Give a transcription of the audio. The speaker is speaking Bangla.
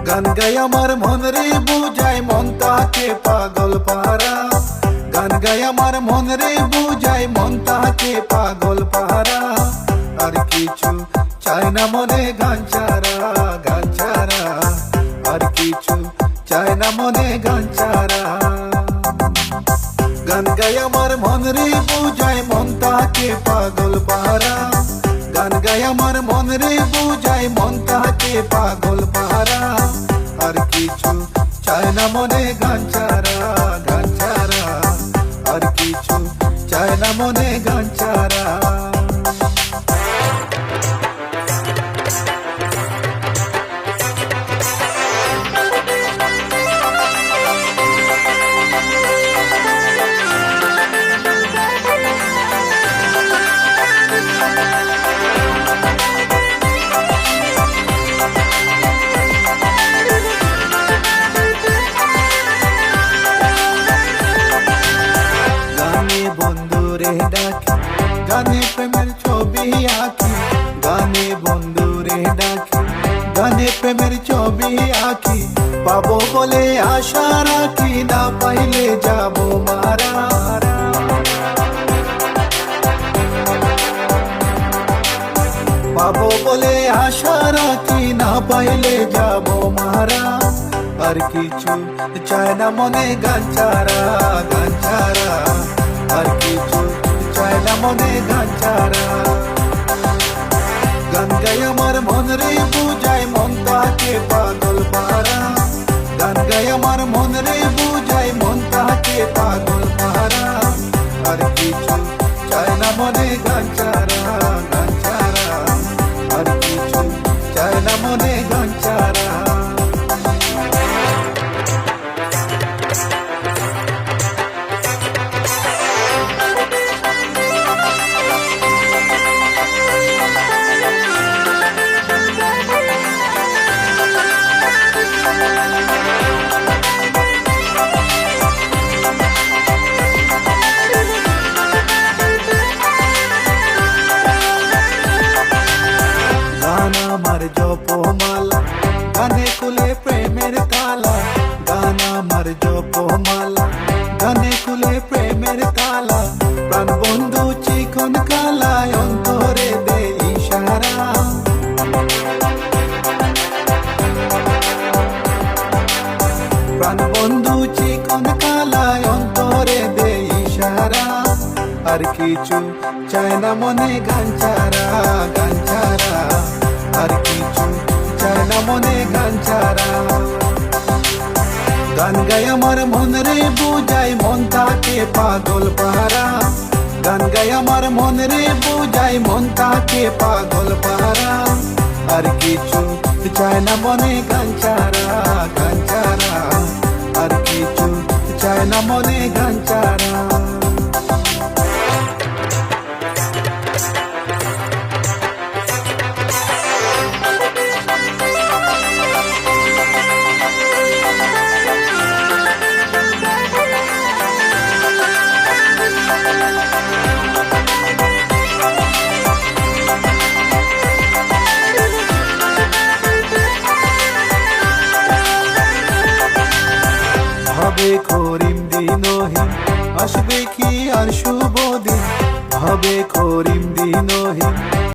গান গাই আমার মন রে বুঝায় মন তাকে পাগল পারা, গান গাই আমার মন রে বুঝায় মন তাকে পাগল পারা। আর কিছু চাই না মনে গান ছাড়া, গান ছাড়া আর কিছু চাই না মনে গান ছাড়া। গান গাই আমার মন রে বুঝায় মন তাকে পাগল পারা, গান গাই আমার মন রে বুঝায় মন তাকে পাগল পারা। আর কিছু চাই না মনে গান ছাড়া, গান ছাড়া আর কিছু চাই না মনে গান ছাড়া। বন্ধুরে ডাকি গানে প্রেমের ছবি আঁকি, গানে বন্ধুরে ডাকি গানে প্রেমের ছবি আঁকি। পাবো বলে আশা রাখি, না পাইলে যাবো মারা। পাবো বলে আশা রাখি, না পাইলে যাবো মারা। আর কিছু চায় না মনে গান ছাড়া, গান ছাড়া আর কিছু চায় না মনে গান ছাড়া। গান গাই আমার মন রে বুঝায় মন তাকে পাগল পারা, গান গাই আমার মন রে বুঝায় মন তাকে পাগল পারা। আর কিছু চায় না মনে গান ছাড়া, গান ছাড়া আর কিছু চায় না মনে গান ছাড়া। আমার জপমালা গানে কুলে প্রেমের তালা, গান আমার জপমালা গানে কুলে প্রেমের তালা। প্রাণ বন্ধু চিকন কালায় অন্তরে দে ইশারা, প্রাণ বন্ধু চিকন কালায় অন্তরে দে ইশারা। আর কিছু চায় না মনে গান ছাড়া, গান ছাড়া আর কিছু চায় না মনে গান ছাড়া। গান গাই আমার মন রে বুঝায় মন তাকে পাগল পারা, গান গাই আমার মন রে বুঝায় মন তাকে পাগল পারা। আর কিছু চায় না মনে গান ছাড়া, গান ছাড়া আর কিছু চায় না মনে গান ছাড়া। হবে করিম দিনহীন, আসবে কি আর শুভ দিন। হবে করিম দিনহীন,